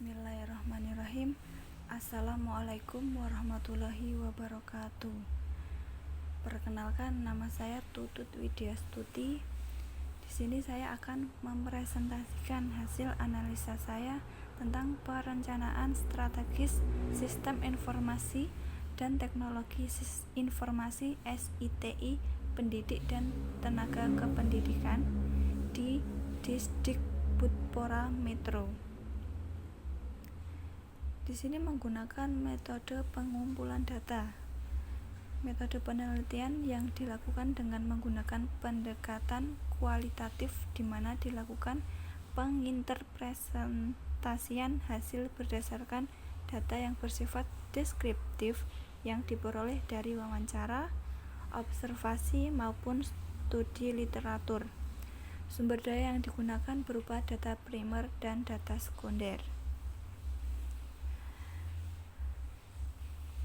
Bismillahirrahmanirrahim. Assalamualaikum warahmatullahi wabarakatuh. Perkenalkan, nama saya Tutut Widyastuti. Di sini saya akan mempresentasikan hasil analisa saya tentang perencanaan strategis Sistem Informasi dan Teknologi Informasi (SITI) pendidik dan tenaga kependidikan di Disdikbudpora Metro. Di sini menggunakan metode pengumpulan data. Metode penelitian yang dilakukan dengan menggunakan pendekatan kualitatif, di mana dilakukan penginterpretasian hasil berdasarkan data yang bersifat deskriptif yang diperoleh dari wawancara, observasi maupun studi literatur. Sumber daya yang digunakan berupa data primer dan data sekunder.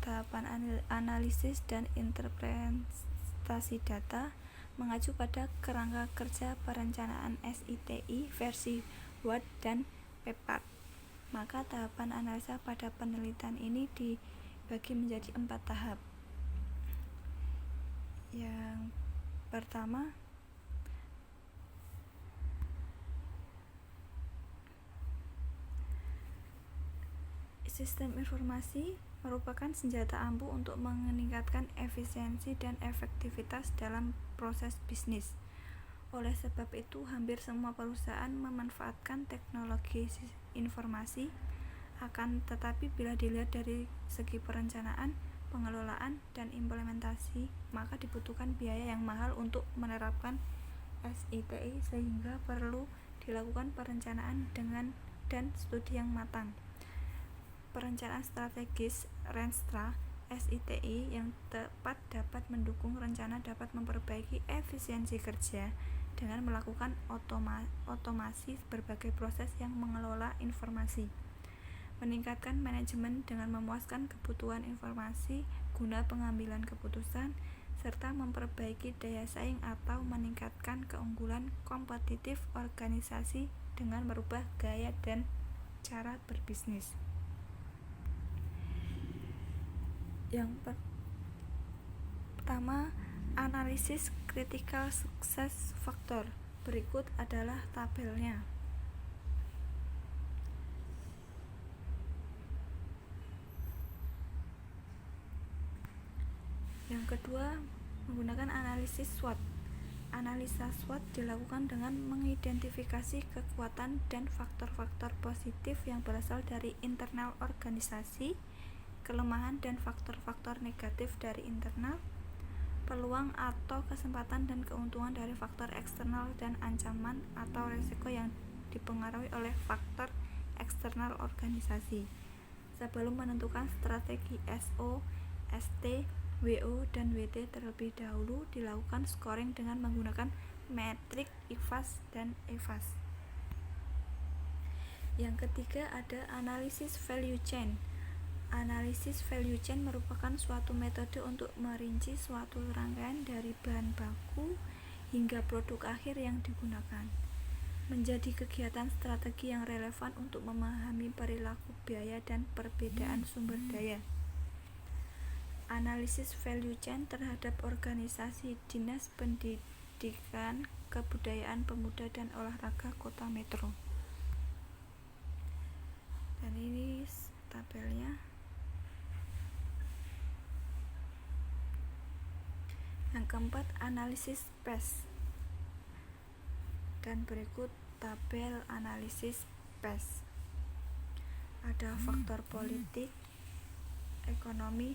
Tahapan analisis dan interpretasi data mengacu pada kerangka kerja perencanaan SITI versi Word dan Paper. Maka tahapan analisa pada penelitian ini dibagi menjadi 4 tahap. Yang pertama, sistem informasi merupakan senjata ampuh untuk meningkatkan efisiensi dan efektivitas dalam proses bisnis. Oleh sebab itu, hampir semua perusahaan memanfaatkan teknologi informasi. Akan tetapi, bila dilihat dari segi perencanaan, pengelolaan, dan implementasi, maka dibutuhkan biaya yang mahal untuk menerapkan SITI, sehingga perlu dilakukan perencanaan dan studi yang matang. Perencanaan strategis (Renstra) SITI yang tepat dapat mendukung rencana, dapat memperbaiki efisiensi kerja dengan melakukan otomasi berbagai proses yang mengelola informasi, meningkatkan manajemen dengan memuaskan kebutuhan informasi guna pengambilan keputusan, serta memperbaiki daya saing atau meningkatkan keunggulan kompetitif organisasi dengan merubah gaya dan cara berbisnis. Yang pertama, analisis critical success factor. Berikut adalah tabelnya. Yang kedua, menggunakan analisis SWOT. Analisa SWOT dilakukan dengan mengidentifikasi kekuatan dan faktor-faktor positif yang berasal dari internal organisasi, kelemahan dan faktor-faktor negatif dari internal, peluang atau kesempatan dan keuntungan dari faktor eksternal, dan ancaman atau risiko yang dipengaruhi oleh faktor eksternal organisasi. Sebelum menentukan strategi SO, ST, WO, dan WT, terlebih dahulu dilakukan scoring dengan menggunakan metrik IFAS dan EFAS. Yang ketiga, ada analisis value chain. Analisis value chain merupakan suatu metode untuk merinci suatu rangkaian dari bahan baku hingga produk akhir yang digunakan, menjadi kegiatan strategi yang relevan untuk memahami perilaku biaya dan perbedaan sumber daya. Analisis value chain terhadap organisasi Dinas Pendidikan, Kebudayaan, Pemuda, dan Olahraga Kota Metro. Dan ini tabelnya. Yang keempat, analisis PES. Dan berikut tabel analisis PES. Ada faktor politik, ekonomi,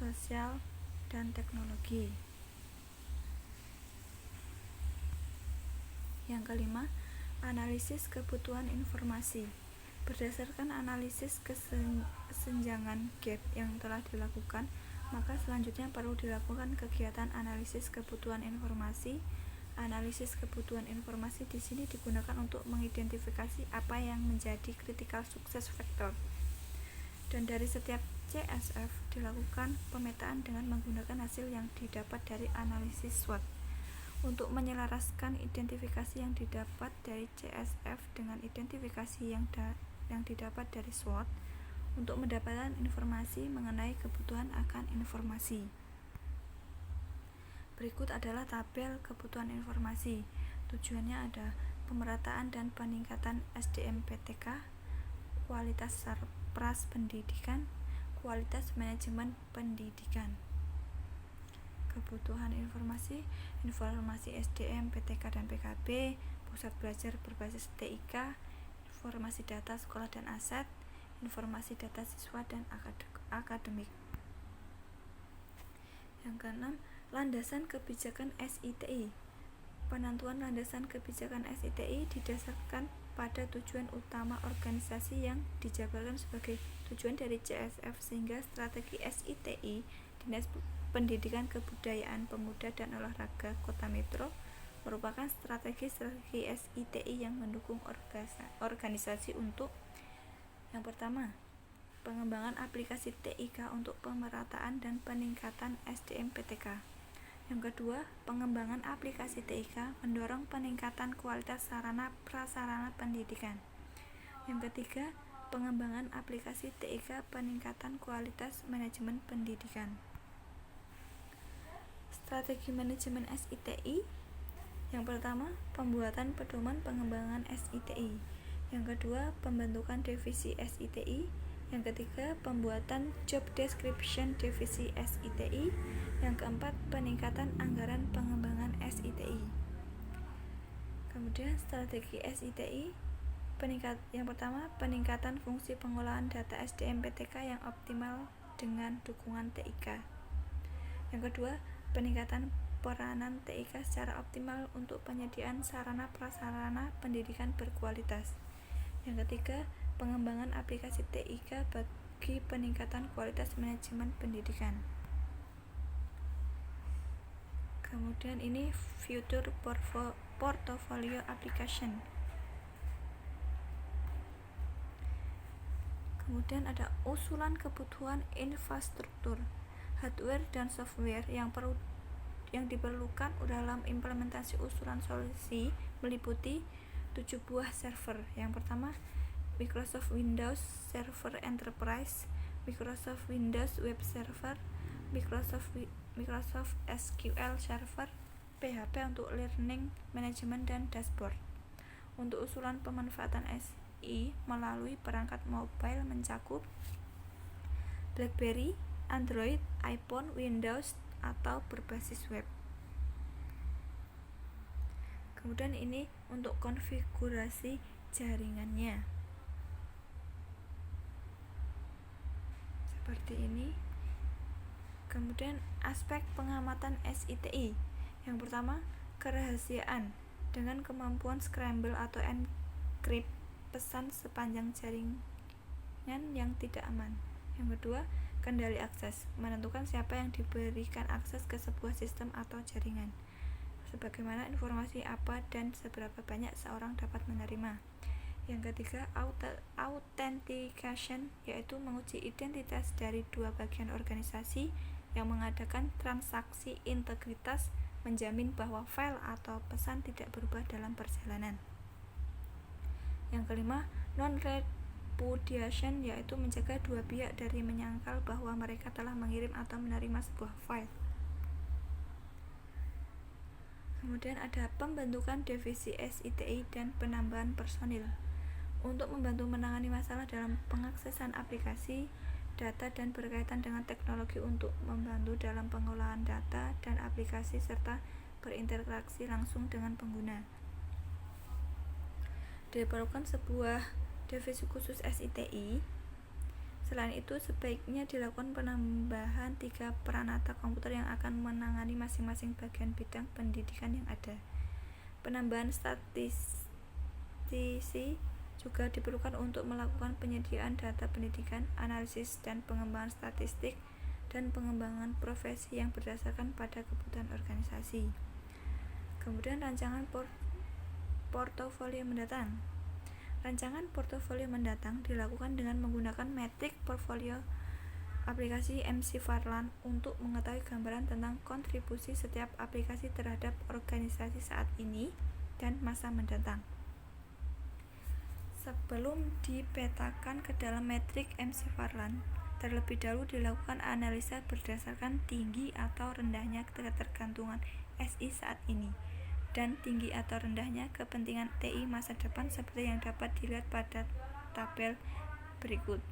sosial, dan teknologi. Yang kelima, analisis kebutuhan informasi. Berdasarkan analisis kesenjangan gap yang telah dilakukan, maka selanjutnya perlu dilakukan kegiatan analisis kebutuhan informasi. Analisis kebutuhan informasi di sini digunakan untuk mengidentifikasi apa yang menjadi critical success factor. Dan dari setiap CSF dilakukan pemetaan dengan menggunakan hasil yang didapat dari analisis SWOT. Untuk menyelaraskan identifikasi yang didapat dari CSF dengan identifikasi yang yang didapat dari SWOT untuk mendapatkan informasi mengenai kebutuhan akan informasi. Berikut adalah tabel kebutuhan informasi. Tujuannya ada pemerataan dan peningkatan SDM PTK, kualitas sarpras pendidikan, kualitas manajemen pendidikan. Kebutuhan informasi SDM, PTK dan PKB, pusat belajar berbasis TIK, informasi data sekolah dan aset, informasi data siswa dan akademik. Yang keenam, landasan kebijakan SITI. Penentuan landasan kebijakan SITI didasarkan pada tujuan utama organisasi yang dijabarkan sebagai tujuan dari CSF, sehingga strategi SITI, Dinas Pendidikan Kebudayaan Pemuda dan Olahraga Kota Metro, merupakan strategi SITI yang mendukung organisasi untuk: yang pertama, pengembangan aplikasi TIK untuk pemerataan dan peningkatan SDM PTK. Yang kedua, pengembangan aplikasi TIK mendorong peningkatan kualitas sarana prasarana pendidikan. Yang ketiga, pengembangan aplikasi TIK peningkatan kualitas manajemen pendidikan. Strategi manajemen SITI. Yang pertama, pembuatan pedoman pengembangan SITI. Yang kedua, pembentukan divisi SITI. Yang ketiga, pembuatan job description divisi SITI. Yang keempat, peningkatan anggaran pengembangan SITI. Kemudian strategi SITI. Yang pertama, peningkatan fungsi pengolahan data SDM PTK yang optimal dengan dukungan TIK. Yang kedua, peningkatan peranan TIK secara optimal untuk penyediaan sarana prasarana pendidikan berkualitas. Yang ketiga, pengembangan aplikasi TIK bagi peningkatan kualitas manajemen pendidikan. Kemudian ini future portfolio application. Kemudian ada usulan kebutuhan infrastruktur, hardware dan software yang diperlukan dalam implementasi usulan solusi meliputi 7 buah server. Yang pertama, Microsoft Windows Server Enterprise, Microsoft Windows Web Server, Microsoft SQL Server, PHP untuk learning management dan dashboard. Untuk usulan pemanfaatan SI melalui perangkat mobile mencakup BlackBerry, Android, iPhone, Windows, atau berbasis web. Kemudian ini untuk konfigurasi jaringannya. Seperti ini. Kemudian aspek pengamatan SITI. Yang pertama, kerahasiaan dengan kemampuan scramble atau encrypt pesan sepanjang jaringan yang tidak aman. Yang kedua, kendali akses, menentukan siapa yang diberikan akses ke sebuah sistem atau jaringan, sebagaimana informasi apa dan seberapa banyak seorang dapat menerima. Yang ketiga, authentication, yaitu menguji identitas dari dua bagian organisasi yang mengadakan transaksi integritas, menjamin bahwa file atau pesan tidak berubah dalam perjalanan. Yang kelima, non-repudiation, yaitu mencegah dua pihak dari menyangkal bahwa mereka telah mengirim atau menerima sebuah file. Kemudian ada pembentukan divisi SITI dan penambahan personil untuk membantu menangani masalah dalam pengaksesan aplikasi, data dan berkaitan dengan teknologi, untuk membantu dalam pengolahan data dan aplikasi serta berinteraksi langsung dengan pengguna. Diperlukan sebuah divisi khusus SITI. Selain itu, sebaiknya dilakukan penambahan 3 peranata komputer yang akan menangani masing-masing bagian bidang pendidikan yang ada. Penambahan statistisi juga diperlukan untuk melakukan penyediaan data pendidikan, analisis dan pengembangan statistik, dan pengembangan profesi yang berdasarkan pada kebutuhan organisasi. Kemudian rancangan portofolio mendatang. Rancangan portofolio mendatang dilakukan dengan menggunakan metrik portofolio aplikasi MC Farland untuk mengetahui gambaran tentang kontribusi setiap aplikasi terhadap organisasi saat ini dan masa mendatang. Sebelum dipetakan ke dalam metrik McFarland, terlebih dahulu dilakukan analisa berdasarkan tinggi atau rendahnya ketergantungan SI saat ini dan tinggi atau rendahnya kepentingan TI masa depan seperti yang dapat dilihat pada tabel berikut.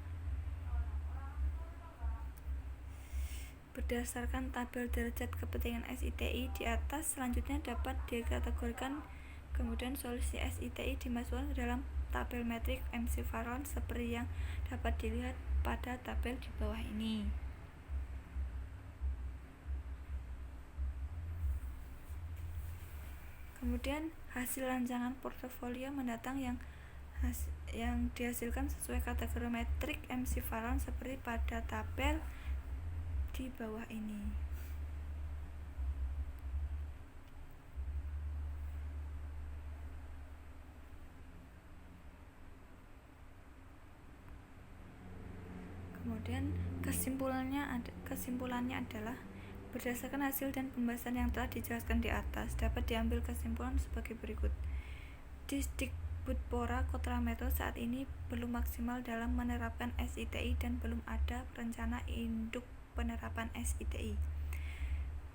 Berdasarkan tabel derajat kepentingan SITI di atas, selanjutnya dapat dikategorikan. Kemudian solusi SITI dimasukkan ke dalam tabel metrik McFarland seperti yang dapat dilihat pada tabel di bawah ini. Kemudian hasil rancangan portofolio mendatang yang dihasilkan sesuai kategori metrik McFarland seperti pada tabel di bawah ini. Kemudian kesimpulannya adalah berdasarkan hasil dan pembahasan yang telah dijelaskan di atas, dapat diambil kesimpulan sebagai berikut. Disdikbudpora Kota Metro saat ini belum maksimal dalam menerapkan SITI dan belum ada rencana induk penerapan SITI.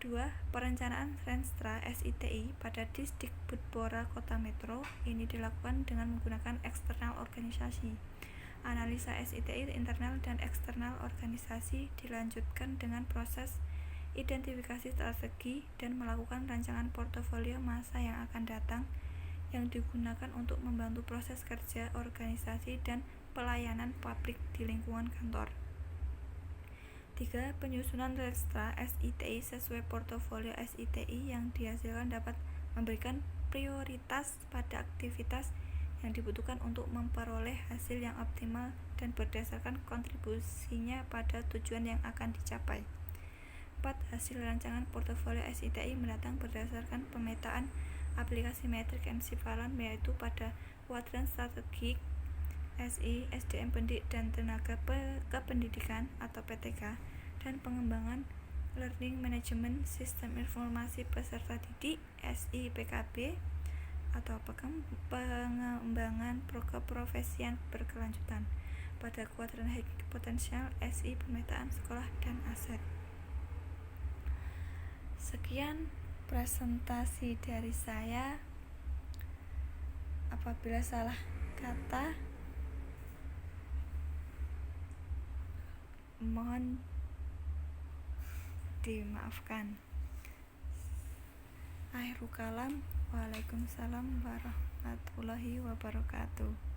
2. Perencanaan Renstra SITI pada Disdikbudpora Kota Metro ini dilakukan dengan menggunakan eksternal organisasi. Analisa SITI internal dan eksternal organisasi dilanjutkan dengan proses identifikasi strategi dan melakukan rancangan portofolio masa yang akan datang yang digunakan untuk membantu proses kerja organisasi dan pelayanan publik di lingkungan kantor. 3. Penyusunan Renstra SITI sesuai portofolio SITI yang dihasilkan dapat memberikan prioritas pada aktivitas yang dibutuhkan untuk memperoleh hasil yang optimal dan berdasarkan kontribusinya pada tujuan yang akan dicapai. 4. Hasil rancangan portofolio SITI mendatang berdasarkan pemetaan aplikasi metrik McFarland, yaitu pada kuadran strategik SI, SDM pendidik dan tenaga kependidikan atau PTK, dan pengembangan learning management sistem informasi peserta didik SI PKB atau pengembangan keprofesian berkelanjutan pada kuadran high potensial SI pemetaan sekolah dan aset. Sekian presentasi dari saya. Apabila salah kata, mohon dimaafkan. Akhirul kalam. Waalaikumsalam warahmatullahi wabarakatuh.